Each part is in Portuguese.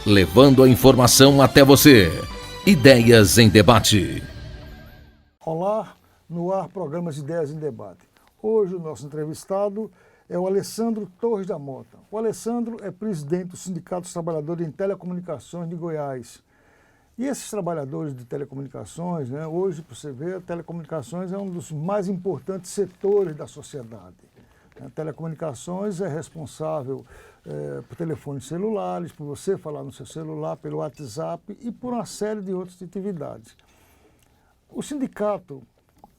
levando a informação até você. Ideias em Debate. Olá, no ar programas Ideias em Debate. Hoje o nosso entrevistado é o Alessandro Torres da Mota. O Alessandro é presidente do Sindicato dos Trabalhadores em Telecomunicações de Goiás. E esses trabalhadores de telecomunicações, hoje, para você ver, a telecomunicações é um dos mais importantes setores da sociedade. A telecomunicações é responsável por telefones celulares, por você falar no seu celular, pelo WhatsApp e por uma série de outras atividades. O sindicato,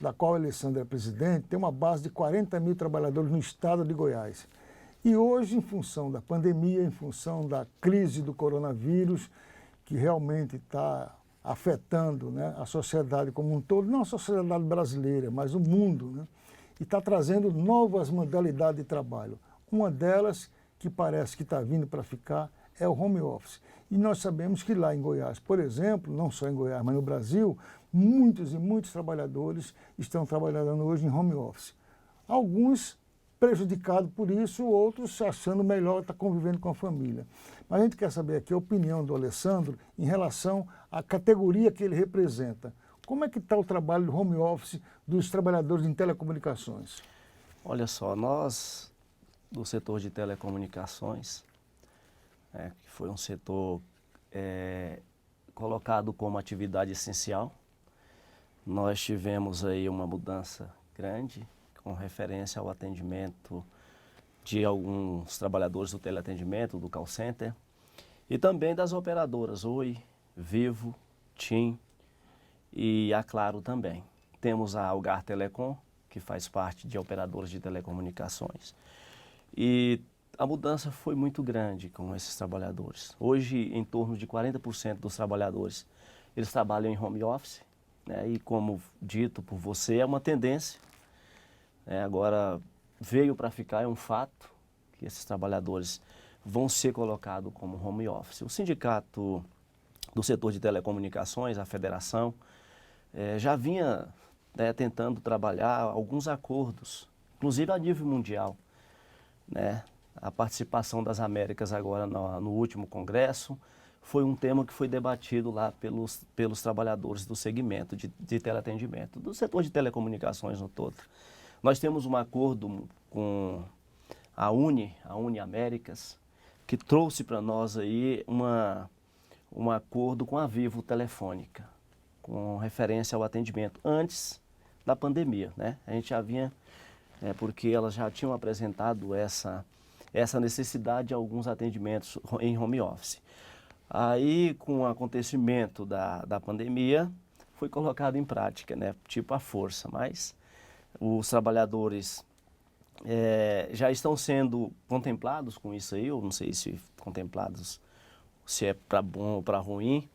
da qual o Alessandro é presidente, tem uma base de 40 mil trabalhadores no estado de Goiás. E hoje, em função da pandemia, em função da crise do coronavírus, que realmente está afetando a sociedade como um todo, não a sociedade brasileira, mas o mundo, e está trazendo novas modalidades de trabalho. Uma delas, que parece que está vindo para ficar, é o home office. E nós sabemos que lá em Goiás, por exemplo, não só em Goiás, mas no Brasil, muitos e muitos trabalhadores estão trabalhando hoje em home office. Alguns prejudicados por isso, outros achando melhor estar convivendo com a família. Mas a gente quer saber aqui a opinião do Alessandro em relação à categoria que ele representa. Como é que está o trabalho do home office dos trabalhadores em telecomunicações? Olha só, nós do setor de telecomunicações, que foi um setor colocado como atividade essencial, nós tivemos aí uma mudança grande com referência ao atendimento de alguns trabalhadores do teleatendimento, do call center, e também das operadoras Oi, Vivo, TIM e a Claro também. Temos a Algar Telecom, que faz parte de operadoras de telecomunicações. E a mudança foi muito grande com esses trabalhadores. Hoje, em torno de 40% dos trabalhadores, eles trabalham em home office, e como dito por você, é uma tendência. Agora, veio para ficar, é um fato, que esses trabalhadores vão ser colocados como home office. O sindicato do setor de telecomunicações, a federação, já vinha tentando trabalhar alguns acordos, inclusive a nível mundial. A participação das Américas agora no último congresso foi um tema que foi debatido lá pelos trabalhadores do segmento de teleatendimento, do setor de telecomunicações no todo. Nós temos um acordo com a Uni Américas, que trouxe para nós aí um acordo com a Vivo Telefônica, com referência ao atendimento antes da pandemia. A gente já vinha, porque elas já tinham apresentado essa necessidade de alguns atendimentos em home office. Aí, com o acontecimento da pandemia, foi colocado em prática, tipo a força, mas os trabalhadores já estão sendo contemplados com isso aí, eu não sei se contemplados, se é para bom ou para ruim,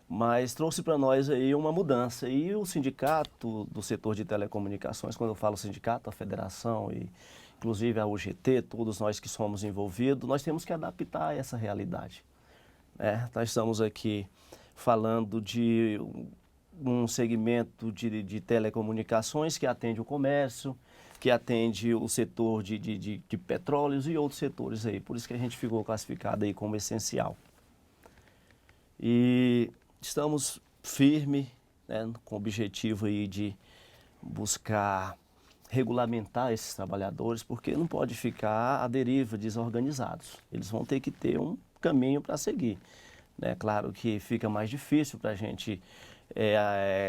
mas trouxe para nós aí uma mudança. E o sindicato do setor de telecomunicações, quando eu falo sindicato, a federação e inclusive a UGT, todos nós que somos envolvidos, nós temos que adaptar essa realidade. Nós estamos aqui falando de um segmento de telecomunicações que atende o comércio, que atende o setor de petróleos e outros setores aí. Por isso que a gente ficou classificado aí como essencial. E estamos firmes, com o objetivo aí de buscar regulamentar esses trabalhadores, porque não pode ficar à deriva, desorganizados. Eles vão ter que ter um caminho para seguir. Claro que fica mais difícil para a gente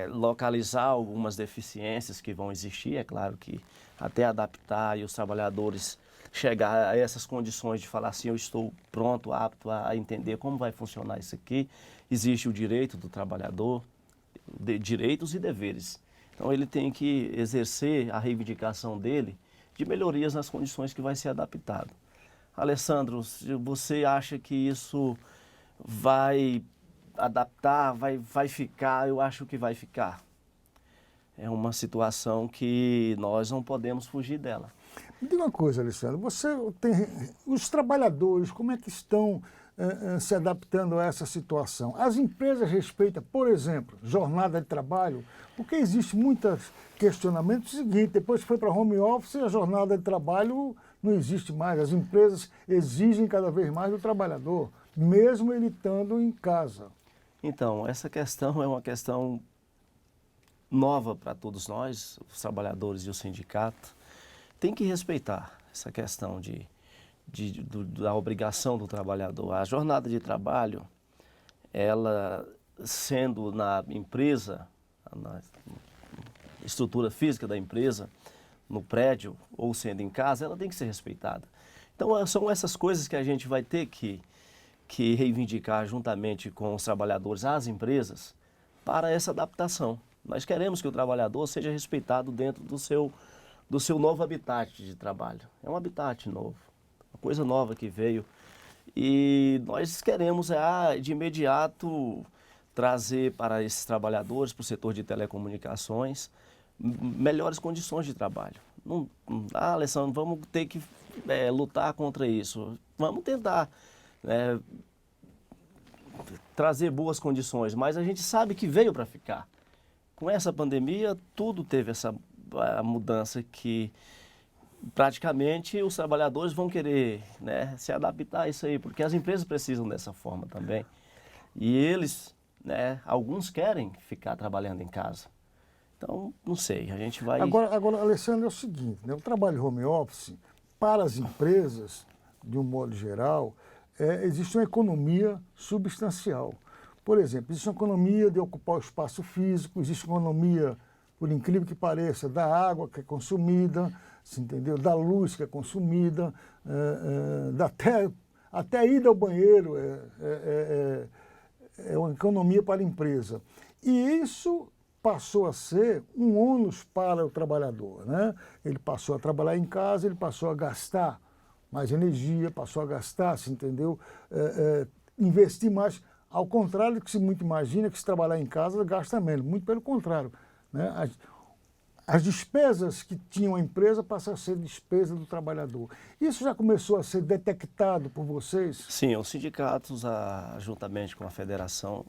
localizar algumas deficiências que vão existir, é claro que até adaptar e os trabalhadores chegar a essas condições de falar assim, eu estou pronto, apto a entender como vai funcionar isso aqui. Existe o direito do trabalhador, direitos e deveres. Então ele tem que exercer a reivindicação dele de melhorias nas condições que vai ser adaptado. Alessandro, você acha que isso vai adaptar, vai ficar? Eu acho que vai ficar. É uma situação que nós não podemos fugir dela. Me diga uma coisa, Alessandro, os trabalhadores, como é que estão se adaptando a essa situação? As empresas respeitam, por exemplo, jornada de trabalho, porque existe muitos questionamentos. O seguinte, depois que foi para home office, a jornada de trabalho não existe mais. As empresas exigem cada vez mais do trabalhador. mesmo ele estando em casa. Então, essa questão é uma questão nova para todos nós, os trabalhadores e o sindicato. Tem que respeitar essa questão da obrigação do trabalhador. A jornada de trabalho, ela sendo na empresa, na estrutura física da empresa, no prédio ou sendo em casa, ela tem que ser respeitada. Então, são essas coisas que a gente vai ter que reivindicar juntamente com os trabalhadores, as empresas, para essa adaptação. Nós queremos que o trabalhador seja respeitado dentro do seu novo habitat de trabalho. É um habitat novo, uma coisa nova que veio. E nós queremos, de imediato, trazer para esses trabalhadores, para o setor de telecomunicações, melhores condições de trabalho. Não, Alessandro, vamos ter que lutar contra isso. Vamos tentar trazer boas condições, mas a gente sabe que veio para ficar. Com essa pandemia, tudo teve essa mudança que praticamente os trabalhadores vão querer se adaptar a isso aí, porque as empresas precisam dessa forma também. E eles, alguns querem ficar trabalhando em casa. Então, não sei, a gente vai... Agora Alessandro, é o seguinte, o trabalho home office, para as empresas, de um modo geral, existe uma economia substancial. Por exemplo, existe uma economia de ocupar o espaço físico, existe uma economia, por incrível que pareça, da água que é consumida, você entendeu? Da luz que é consumida, até a ida ao banheiro é uma economia para a empresa. E isso passou a ser um ônus para o trabalhador, né? Ele passou a trabalhar em casa, ele passou a gastar mais energia, passou a gastar, você entendeu? Investir mais, ao contrário do que se muito imagina, que se trabalhar em casa gasta menos, muito pelo contrário, né? As despesas que tinham a empresa passam a ser despesa do trabalhador. Isso já começou a ser detectado por vocês? Sim, os sindicatos, juntamente com a federação,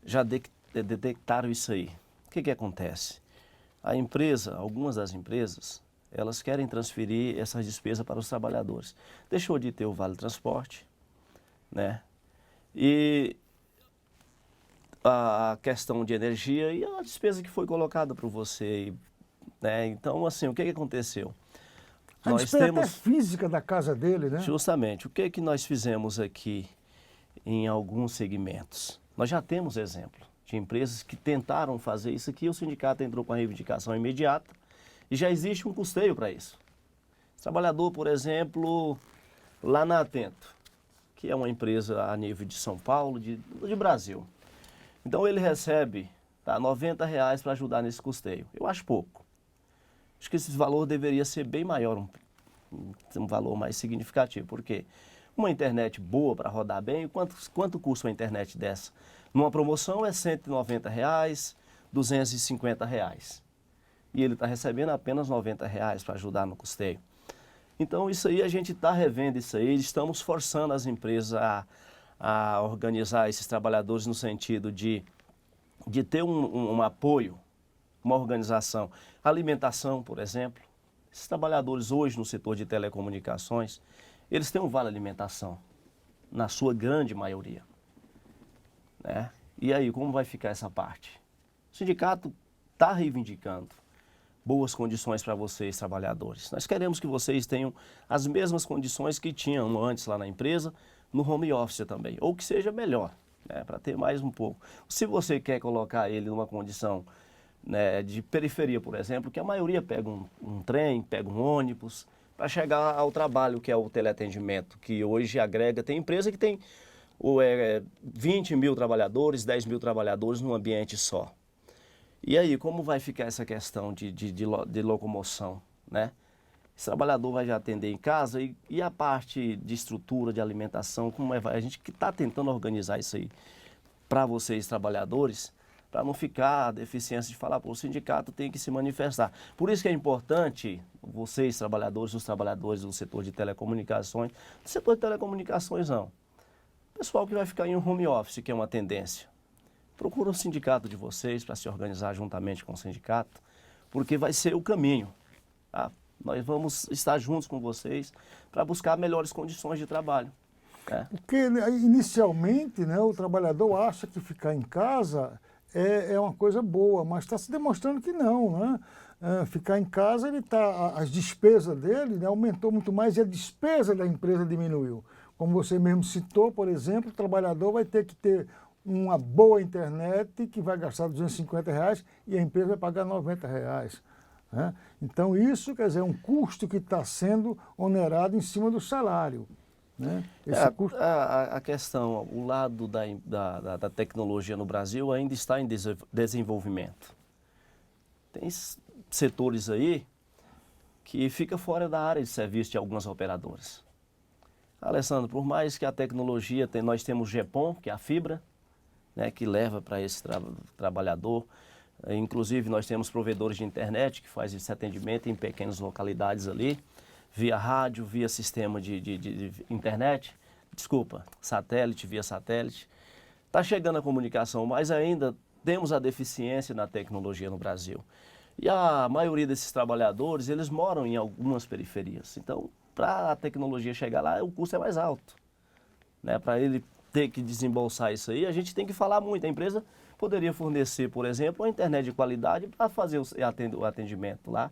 já detectaram isso aí. O que acontece? A empresa, algumas das empresas, elas querem transferir essas despesas para os trabalhadores. Deixou de ter o Vale Transporte, né? E a questão de energia e a despesa que foi colocada para você, né? Então, assim, o que aconteceu? A despesa até física da casa dele, né? Justamente. O que nós fizemos aqui em alguns segmentos? Nós já temos exemplo de empresas que tentaram fazer isso aqui, o sindicato entrou com a reivindicação imediata e já existe um custeio para isso. O trabalhador, por exemplo, lá na Atento, que é uma empresa a nível de São Paulo, de Brasil. Então ele recebe R$90 para ajudar nesse custeio. Eu acho pouco. Acho que esse valor deveria ser bem maior, um valor mais significativo. Por quê? Uma internet boa para rodar bem, quanto custa uma internet dessa? Numa promoção é R$190, R$250. E ele está recebendo apenas R$90 para ajudar no custeio. Então isso aí a gente está revendo isso aí, estamos forçando as empresas a organizar esses trabalhadores no sentido de ter um apoio, uma organização. Alimentação, por exemplo. Esses trabalhadores hoje no setor de telecomunicações, eles têm um vale alimentação, na sua grande maioria. Né? E aí, como vai ficar essa parte? O sindicato está reivindicando boas condições para vocês, trabalhadores. Nós queremos que vocês tenham as mesmas condições que tinham antes lá na empresa, no home office também, ou que seja melhor, né, para ter mais um pouco. Se você quer colocar ele numa condição, né, de periferia, por exemplo, que a maioria pega um trem, pega um ônibus, para chegar ao trabalho, que é o teleatendimento, que hoje agrega, tem empresa que tem 20 mil trabalhadores, 10 mil trabalhadores num ambiente só. E aí, como vai ficar essa questão de locomoção, né? Esse trabalhador vai já atender em casa e a parte de estrutura, de alimentação, como é? A gente que está tentando organizar isso aí para vocês, trabalhadores, para não ficar a deficiência de falar, pô, o sindicato tem que se manifestar. Por isso que é importante vocês, trabalhadores, os trabalhadores do setor de telecomunicações, do setor de telecomunicações não, pessoal que vai ficar em um home office, que é uma tendência. Procura o sindicato de vocês para se organizar juntamente com o sindicato, porque vai ser o caminho. Tá? Nós vamos estar juntos com vocês para buscar melhores condições de trabalho. Porque, né, inicialmente, né, o trabalhador acha que ficar em casa é uma coisa boa, mas está se demonstrando que não, né? Ficar em casa, as despesas dele, né, aumentou muito mais e a despesa da empresa diminuiu. Como você mesmo citou, por exemplo, o trabalhador vai ter que ter uma boa internet que vai gastar R$250 e a empresa vai pagar R$90. Né? Então isso, quer dizer, é um custo que está sendo onerado em cima do salário. Né? A questão, o lado da tecnologia no Brasil ainda está em desenvolvimento. Tem setores aí que fica fora da área de serviço de algumas operadoras. Alessandro, por mais que a tecnologia, nós temos o GPON, que é a fibra, né, que leva para esse trabalhador. Inclusive, nós temos provedores de internet que fazem esse atendimento em pequenas localidades ali, via rádio, via sistema de internet, satélite, via satélite. Está chegando a comunicação, mas ainda temos a deficiência na tecnologia no Brasil. E a maioria desses trabalhadores, eles moram em algumas periferias. Então, para a tecnologia chegar lá, o custo é mais alto. Né? Para ele ter que desembolsar isso aí, a gente tem que falar muito. A empresa poderia fornecer, por exemplo, uma internet de qualidade para fazer o atendimento lá,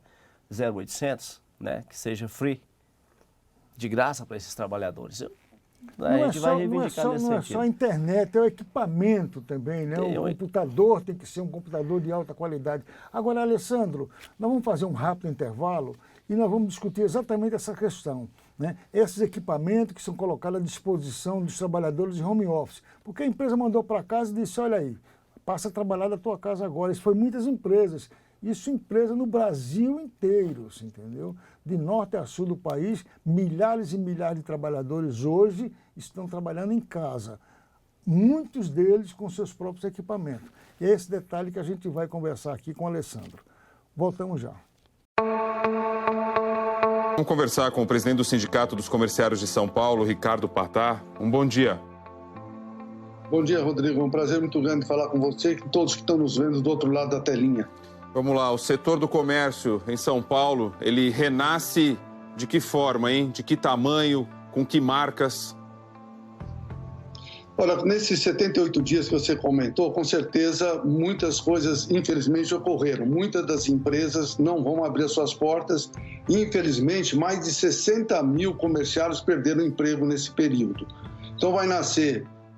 0800, né? Que seja free, de graça para esses trabalhadores. A gente vai reivindicar nesse sentido. Não é só a internet, é o equipamento também, né? O computador tem que ser um computador de alta qualidade. Agora, Alessandro, nós vamos fazer um rápido intervalo e nós vamos discutir exatamente essa questão, né? Esses equipamentos que são colocados à disposição dos trabalhadores de home office. Porque a empresa mandou para casa e disse, olha aí, passa a trabalhar da tua casa agora. Isso foi muitas empresas. Isso empresa no Brasil inteiro, entendeu? De norte a sul do país, milhares e milhares de trabalhadores hoje estão trabalhando em casa. Muitos deles com seus próprios equipamentos. E é esse detalhe que a gente vai conversar aqui com o Alessandro. Voltamos já. Vamos conversar com o presidente do Sindicato dos Comerciários de São Paulo, Ricardo Patá. Um bom dia. Bom dia, Rodrigo. É um prazer muito grande falar com você e com todos que estão nos vendo do outro lado da telinha. Vamos lá, o setor do comércio em São Paulo, ele renasce de que forma, hein? De que tamanho, com que marcas? Olha, nesses 78 dias que você comentou, com certeza muitas coisas, infelizmente, ocorreram. Muitas das empresas não vão abrir as suas portas. Infelizmente, mais de 60 mil comerciários perderam emprego nesse período. Então vai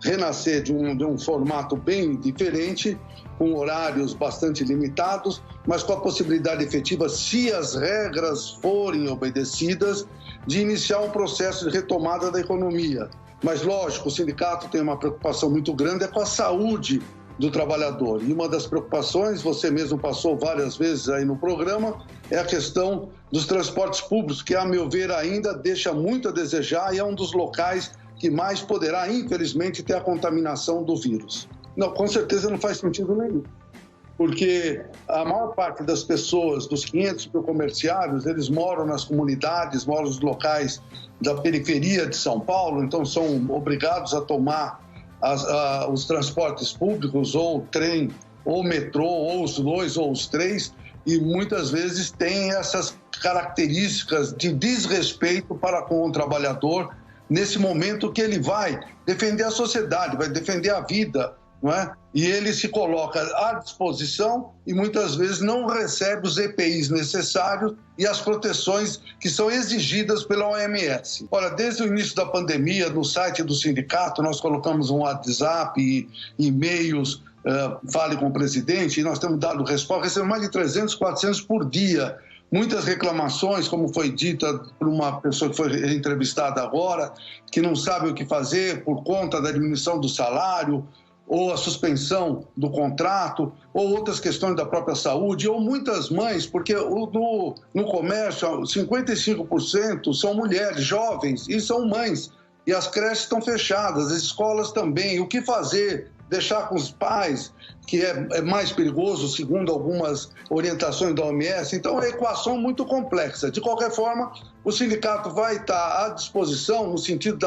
renascer de um formato bem diferente, com horários bastante limitados, mas com a possibilidade efetiva, se as regras forem obedecidas, de iniciar um processo de retomada da economia. Mas, lógico, o sindicato tem uma preocupação muito grande com a saúde do trabalhador. E uma das preocupações, você mesmo passou várias vezes aí no programa, é a questão dos transportes públicos, que, a meu ver, ainda deixa muito a desejar e é um dos locais que mais poderá, infelizmente, ter a contaminação do vírus. Não, com certeza não faz sentido nenhum, porque a maior parte das pessoas, dos 500 mil comerciários, eles moram nas comunidades, moram nos locais da periferia de São Paulo, então são obrigados a tomar os transportes públicos, ou trem, ou metrô, ou os dois, ou os três, e muitas vezes tem essas características de desrespeito para com o trabalhador, nesse momento que ele vai defender a sociedade, vai defender a vida, não é? E ele se coloca à disposição e muitas vezes não recebe os EPIs necessários e as proteções que são exigidas pela OMS. Olha, desde o início da pandemia, no site do sindicato, nós colocamos um WhatsApp e e-mails, fale com o presidente, e nós temos dado resposta, recebemos mais de 300, 400 por dia. Muitas reclamações, como foi dita por uma pessoa que foi entrevistada agora, que não sabe o que fazer por conta da diminuição do salário, ou a suspensão do contrato, ou outras questões da própria saúde, ou muitas mães, porque no comércio 55% são mulheres jovens e são mães, e as creches estão fechadas, as escolas também. O que fazer? Deixar com os pais, que é mais perigoso, segundo algumas orientações da OMS. Então, é uma equação muito complexa. De qualquer forma, o sindicato vai estar à disposição no sentido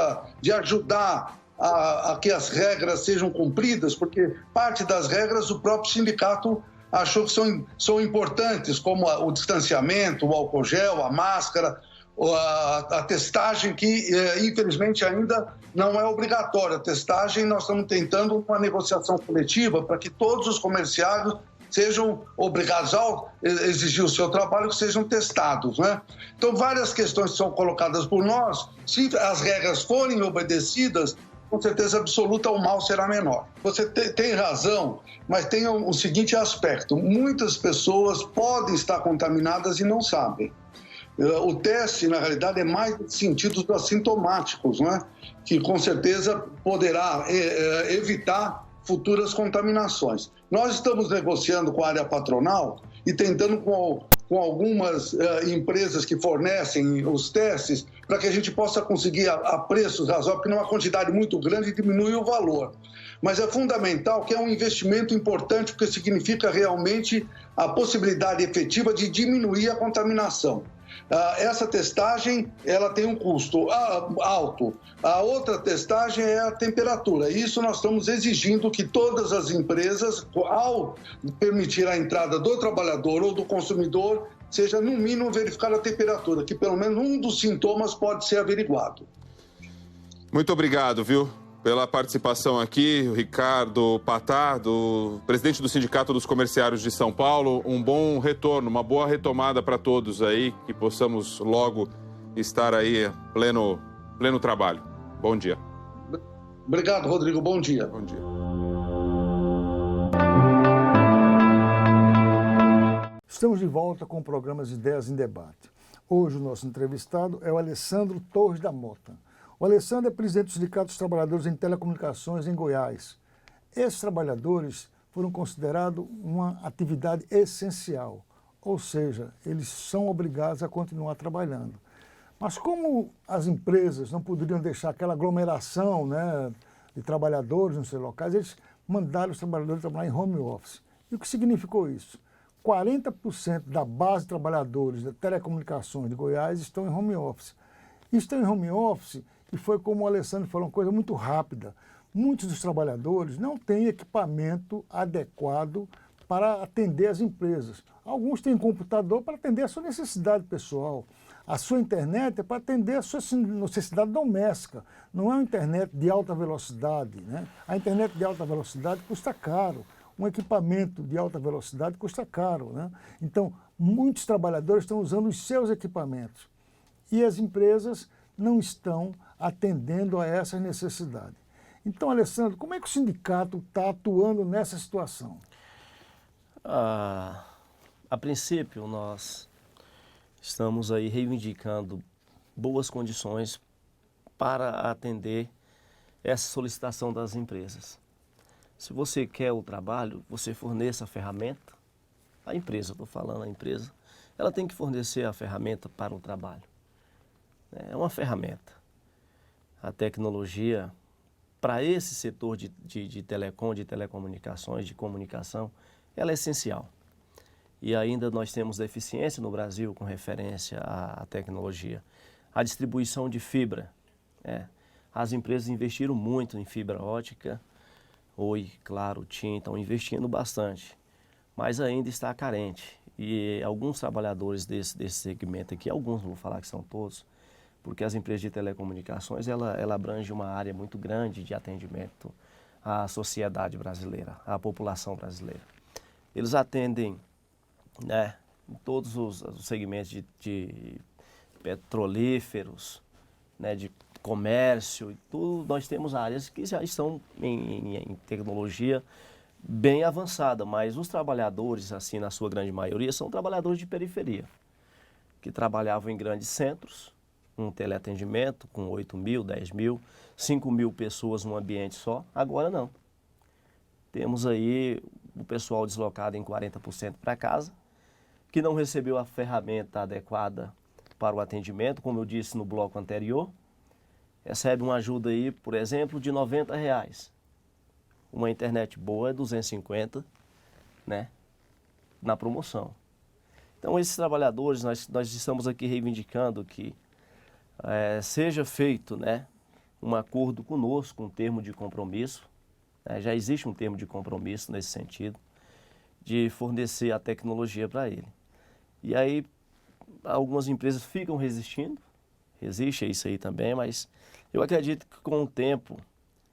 de ajudar a que as regras sejam cumpridas, porque parte das regras o próprio sindicato achou que são importantes, como o distanciamento, o álcool gel, a máscara, a testagem que, infelizmente, ainda não é obrigatória. A testagem, nós estamos tentando uma negociação coletiva para que todos os comerciários sejam obrigados a exigir o seu trabalho, que sejam testados, né? Então, várias questões são colocadas por nós. Se as regras forem obedecidas, com certeza absoluta o mal será menor. Você tem razão, mas tem o seguinte aspecto. Muitas pessoas podem estar contaminadas e não sabem. O teste, na realidade, é mais em sentidos assintomáticos, né? Que com certeza poderá evitar futuras contaminações. Nós estamos negociando com a área patronal e tentando com algumas empresas que fornecem os testes para que a gente possa conseguir a preços razoáveis, porque numa quantidade muito grande diminui o valor. Mas é fundamental que é um investimento importante, porque significa realmente a possibilidade efetiva de diminuir a contaminação. Essa testagem, ela tem um custo alto. A outra testagem é a temperatura. Isso nós estamos exigindo que todas as empresas, ao permitir a entrada do trabalhador ou do consumidor, seja no mínimo verificar a temperatura, que pelo menos um dos sintomas pode ser averiguado. Muito obrigado, viu, pela participação aqui, o Ricardo Patá, presidente do Sindicato dos Comerciários de São Paulo. Um bom retorno, uma boa retomada para todos aí, que possamos logo estar aí pleno trabalho. Bom dia. Obrigado, Rodrigo. Bom dia. Bom dia. Estamos de volta com o programa Ideias em Debate. Hoje o nosso entrevistado é o Alessandro Torres da Mota. O Alessandro é presidente do Sindicato dos Trabalhadores em Telecomunicações em Goiás. Esses trabalhadores foram considerados uma atividade essencial, ou seja, eles são obrigados a continuar trabalhando. Mas como as empresas não poderiam deixar aquela aglomeração, né, de trabalhadores nos seus locais, eles mandaram os trabalhadores trabalhar em home office. E o que significou isso? 40% da base de trabalhadores de telecomunicações de Goiás estão em home office. Estão em home office e foi como o Alessandro falou, uma coisa muito rápida. Muitos dos trabalhadores não têm equipamento adequado para atender as empresas. Alguns têm computador para atender a sua necessidade pessoal. A sua internet é para atender a sua necessidade doméstica. Não é uma internet de alta velocidade, né? A internet de alta velocidade custa caro. Um equipamento de alta velocidade custa caro, né? Então, muitos trabalhadores estão usando os seus equipamentos. E as empresas não estão atendendo a essas necessidades. Então, Alessandro, como é que o sindicato está atuando nessa situação? A princípio, nós estamos aí reivindicando boas condições para atender essa solicitação das empresas. Se você quer o trabalho, você forneça a ferramenta, a empresa, estou falando a empresa, ela tem que fornecer a ferramenta para o trabalho. É uma ferramenta. A tecnologia, para esse setor de telecom, de telecomunicações, de comunicação, ela é essencial. E ainda nós temos deficiência no Brasil com referência à tecnologia. A distribuição de fibra. As empresas investiram muito em fibra ótica. Oi, Claro, TIM, estão investindo bastante. Mas ainda está carente. E alguns trabalhadores desse segmento aqui, alguns, não vou falar que são todos, porque as empresas de telecomunicações, ela abrange uma área muito grande de atendimento à sociedade brasileira, à população brasileira. Eles atendem, né, em todos os segmentos de petrolíferos, né, de comércio e tudo. Nós temos áreas que já estão em tecnologia bem avançada, mas os trabalhadores, assim, na sua grande maioria, são trabalhadores de periferia, que trabalhavam em grandes centros, um teleatendimento com 8 mil, 10 mil, 5 mil pessoas num ambiente só. Agora não. Temos aí o pessoal deslocado em 40% para casa, que não recebeu a ferramenta adequada para o atendimento, como eu disse no bloco anterior. Recebe uma ajuda aí, por exemplo, de R$90. Uma internet boa é 250, né, na promoção. Então, esses trabalhadores, nós estamos aqui reivindicando que seja feito, né, um acordo conosco, um termo de compromisso, né, já existe um termo de compromisso nesse sentido, de fornecer a tecnologia para ele. E aí, algumas empresas ficam resistindo, existe isso aí também, mas eu acredito que com o tempo,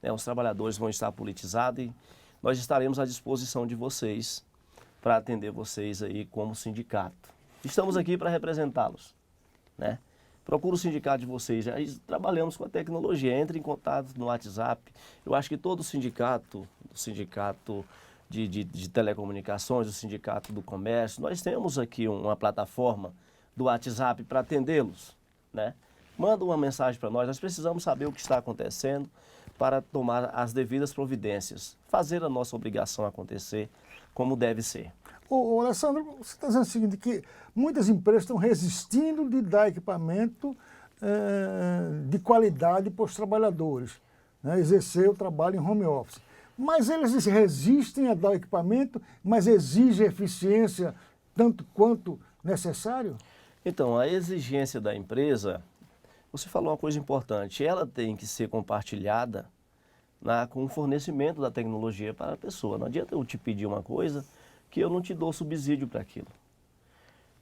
né, os trabalhadores vão estar politizados e nós estaremos à disposição de vocês para atender vocês aí como sindicato. Estamos aqui para representá-los, né? Procura o sindicato de vocês, já trabalhamos com a tecnologia, entre em contato no WhatsApp. Eu acho que todo sindicato, o sindicato de telecomunicações, o sindicato do comércio, nós temos aqui uma plataforma do WhatsApp para atendê-los, né? Manda uma mensagem para nós precisamos saber o que está acontecendo para tomar as devidas providências, fazer a nossa obrigação acontecer como deve ser. Ô, Alessandro, você está dizendo o seguinte, que muitas empresas estão resistindo de dar equipamento de qualidade para os trabalhadores, né, exercer o trabalho em home office. Mas eles resistem a dar o equipamento, mas exigem eficiência tanto quanto necessário? Então, a exigência da empresa, você falou uma coisa importante, ela tem que ser compartilhada com o fornecimento da tecnologia para a pessoa. Não adianta eu te pedir uma coisa que eu não te dou subsídio para aquilo.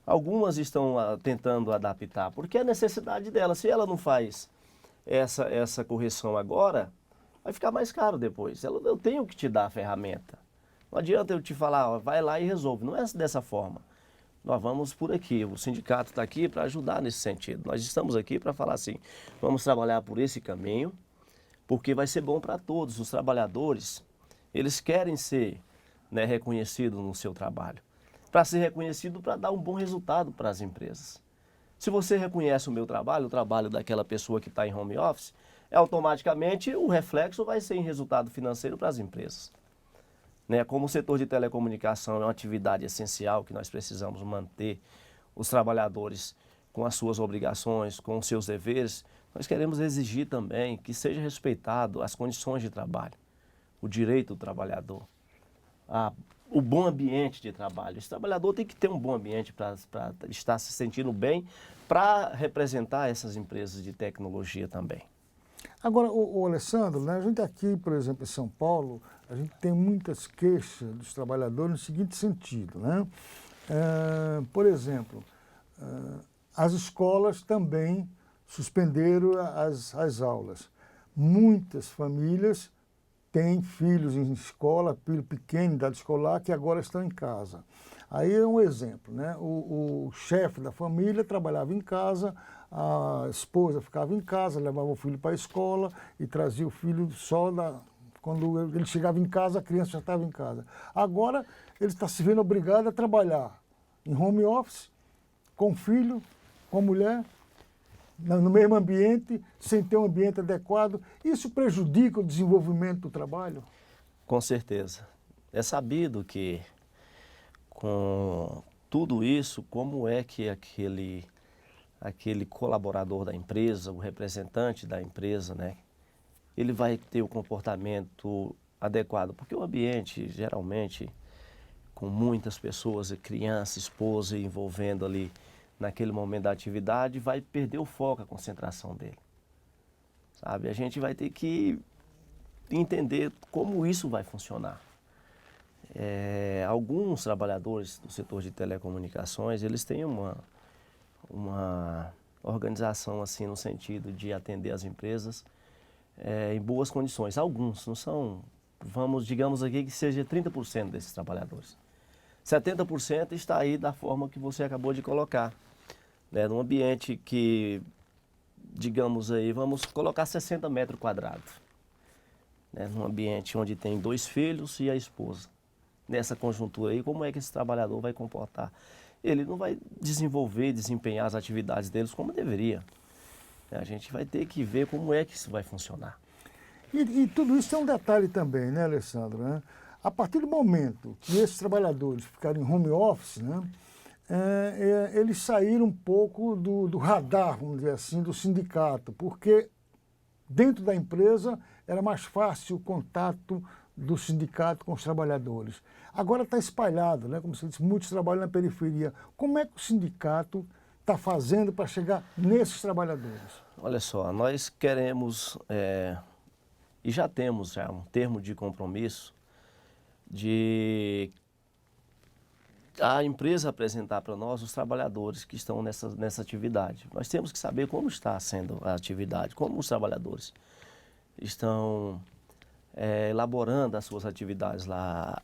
Algumas estão tentando adaptar, porque é a necessidade dela. Se ela não faz essa correção agora, vai ficar mais caro depois. Eu tenho que te dar a ferramenta. Não adianta eu te falar, ó, vai lá e resolve. Não é dessa forma. Nós vamos por aqui, o sindicato está aqui para ajudar nesse sentido. Nós estamos aqui para falar assim, vamos trabalhar por esse caminho, porque vai ser bom para todos. Os trabalhadores, eles querem ser, né, reconhecidos no seu trabalho. Para ser reconhecido, para dar um bom resultado para as empresas. Se você reconhece o meu trabalho, o trabalho daquela pessoa que está em home office, automaticamente o reflexo vai ser em resultado financeiro para as empresas. Né? Como o setor de telecomunicação é uma atividade essencial que nós precisamos manter os trabalhadores com as suas obrigações, com os seus deveres, nós queremos exigir também que seja respeitado as condições de trabalho, o direito do trabalhador, o bom ambiente de trabalho. Esse trabalhador tem que ter um bom ambiente para estar se sentindo bem, para representar essas empresas de tecnologia também. Agora, o Alessandro, né, a gente aqui, por exemplo, em São Paulo, a gente tem muitas queixas dos trabalhadores no seguinte sentido, né? Por exemplo, as escolas também suspenderam as aulas. Muitas famílias têm filhos em escola, filho pequeno, idade escolar, que agora estão em casa. Aí é um exemplo, né? O chefe da família trabalhava em casa, a esposa ficava em casa, levava o filho para a escola e trazia o filho só quando ele chegava em casa, a criança já estava em casa. Agora ele está se vendo obrigado a trabalhar em home office, com o filho, com a mulher, no mesmo ambiente, sem ter um ambiente adequado. Isso prejudica o desenvolvimento do trabalho? Com certeza. É sabido que com tudo isso, como é que aquele colaborador da empresa, o representante da empresa, né, ele vai ter o comportamento adequado, porque o ambiente, geralmente, com muitas pessoas, criança, esposa envolvendo ali naquele momento da atividade, vai perder o foco, a concentração dele. Sabe? A gente vai ter que entender como isso vai funcionar. Alguns trabalhadores do setor de telecomunicações, eles têm uma organização assim no sentido de atender as empresas em boas condições. Alguns, não são, digamos aqui que seja 30% desses trabalhadores. 70% está aí da forma que você acabou de colocar, né? Num ambiente que, digamos aí, vamos colocar 60 metros quadrados, né? Num ambiente onde tem 2 filhos e a esposa. Nessa conjuntura aí, como é que esse trabalhador vai comportar? Ele não vai desempenhar as atividades deles como deveria. A gente vai ter que ver como é que isso vai funcionar. E tudo isso tem um detalhe também, né, Alessandro? Né? A partir do momento que esses trabalhadores ficaram em home office, né, eles saíram um pouco do radar, vamos dizer assim, do sindicato, porque dentro da empresa era mais fácil o contato do sindicato com os trabalhadores. Agora está espalhado, né? Como você disse, muitos trabalham na periferia. Como é que o sindicato está fazendo para chegar nesses trabalhadores? Olha só, nós queremos, e já temos um termo de compromisso de a empresa apresentar para nós os trabalhadores que estão nessa atividade. Nós temos que saber como está sendo a atividade, como os trabalhadores estão elaborando as suas atividades lá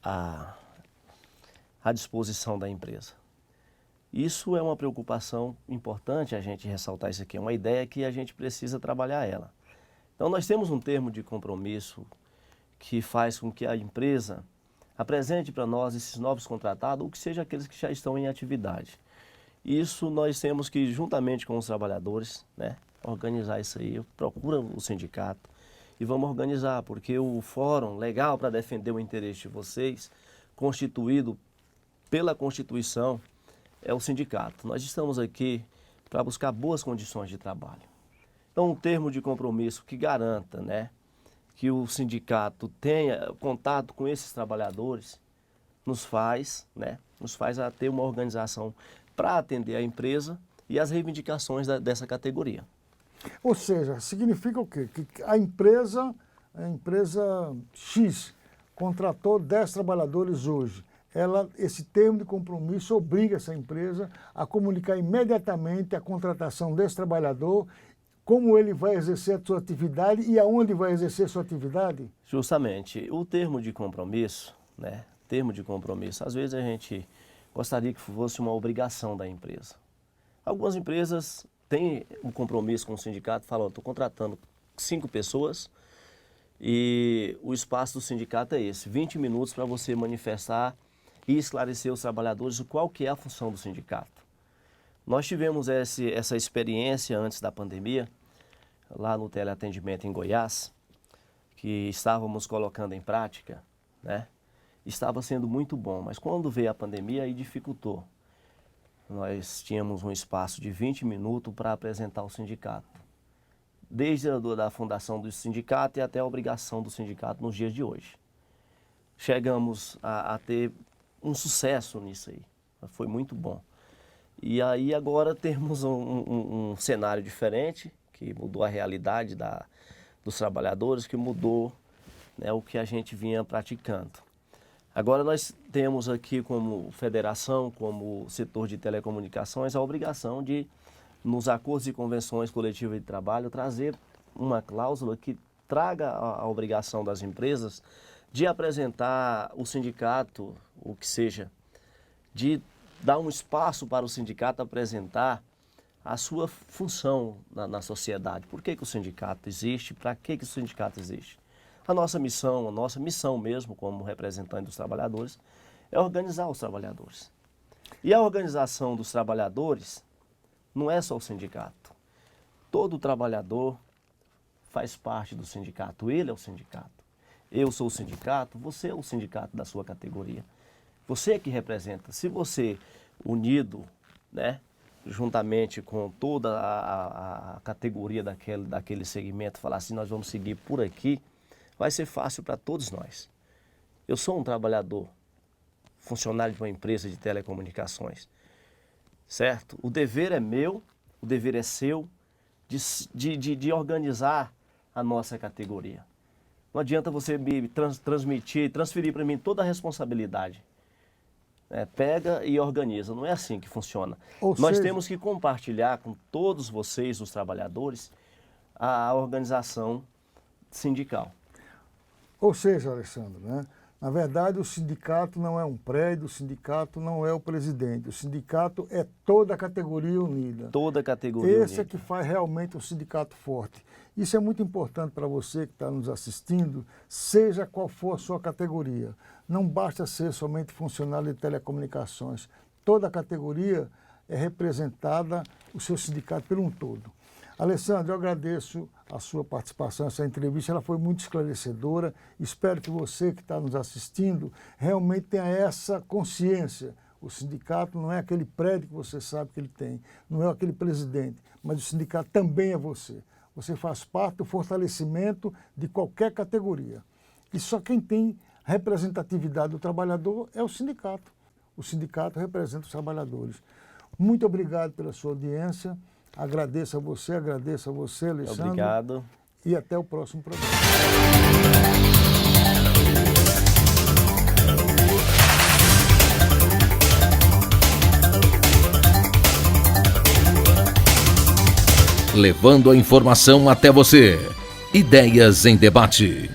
à disposição da empresa. Isso é uma preocupação importante a gente ressaltar isso aqui, é uma ideia que a gente precisa trabalhar ela. Então nós temos um termo de compromisso que faz com que a empresa apresente para nós esses novos contratados, ou que seja aqueles que já estão em atividade. Isso nós temos que, juntamente com os trabalhadores, né, organizar isso aí. Procura o sindicato e vamos organizar, porque o fórum legal para defender o interesse de vocês, constituído pela Constituição, é o sindicato. Nós estamos aqui para buscar boas condições de trabalho. Então, um termo de compromisso que garanta, né, que o sindicato tenha contato com esses trabalhadores, nos faz a ter uma organização para atender a empresa e as reivindicações dessa categoria. Ou seja, significa o quê? Que a empresa X contratou 10 trabalhadores hoje. Esse termo de compromisso obriga essa empresa a comunicar imediatamente a contratação desse trabalhador, como ele vai exercer a sua atividade e aonde vai exercer a sua atividade? Justamente. O termo de compromisso, né? Às vezes a gente gostaria que fosse uma obrigação da empresa. Algumas empresas têm um compromisso com o sindicato, falam, estou contratando 5 pessoas e o espaço do sindicato é esse, 20 minutos para você manifestar e esclarecer os trabalhadores qual que é a função do sindicato. Nós tivemos essa experiência antes da pandemia, lá no teleatendimento em Goiás, que estávamos colocando em prática, né? Estava sendo muito bom, mas quando veio a pandemia, aí dificultou. Nós tínhamos um espaço de 20 minutos para apresentar o sindicato. Desde a fundação do sindicato e até a obrigação do sindicato nos dias de hoje. Chegamos a ter um sucesso nisso aí, foi muito bom. E aí agora temos um cenário diferente, que mudou a realidade dos trabalhadores, que mudou, né, o que a gente vinha praticando. Agora nós temos aqui como federação, como setor de telecomunicações, a obrigação de, nos acordos e convenções coletivas de trabalho, trazer uma cláusula que traga a obrigação das empresas de apresentar o sindicato, o que seja, de dar um espaço para o sindicato apresentar a sua função na sociedade. Por que o sindicato existe? Para que o sindicato existe? A nossa missão mesmo, como representante dos trabalhadores, é organizar os trabalhadores. E a organização dos trabalhadores não é só o sindicato. Todo trabalhador faz parte do sindicato, ele é o sindicato. Eu sou o sindicato, você é o sindicato da sua categoria. Você é que representa. Se você, unido, né, juntamente com toda a categoria daquele segmento, falar assim, nós vamos seguir por aqui, vai ser fácil para todos nós. Eu sou um trabalhador, funcionário de uma empresa de telecomunicações, certo? O dever é meu, o dever é seu, de organizar a nossa categoria. Não adianta você me transferir para mim toda a responsabilidade. Pega e organiza, não é assim que funciona. Nós temos que compartilhar com todos vocês, os trabalhadores, a organização sindical. Ou seja, Alessandro, né? Na verdade o sindicato não é um prédio, o sindicato não é o presidente, o sindicato é toda a categoria unida. Toda a categoria unida. Esse é que faz realmente um sindicato forte. Isso é muito importante para você que está nos assistindo, seja qual for a sua categoria. Não basta ser somente funcionário de telecomunicações. Toda a categoria é representada, o seu sindicato por um todo. Alessandro, eu agradeço a sua participação nessa entrevista, ela foi muito esclarecedora. Espero que você que está nos assistindo realmente tenha essa consciência. O sindicato não é aquele prédio que você sabe que ele tem, não é aquele presidente, mas o sindicato também é você. Você faz parte do fortalecimento de qualquer categoria. E só quem tem representatividade do trabalhador é o sindicato. O sindicato representa os trabalhadores. Muito obrigado pela sua audiência. Agradeço a você, Alessandro. Obrigado. E até o próximo programa. levando a informação até você. Ideias em Debate.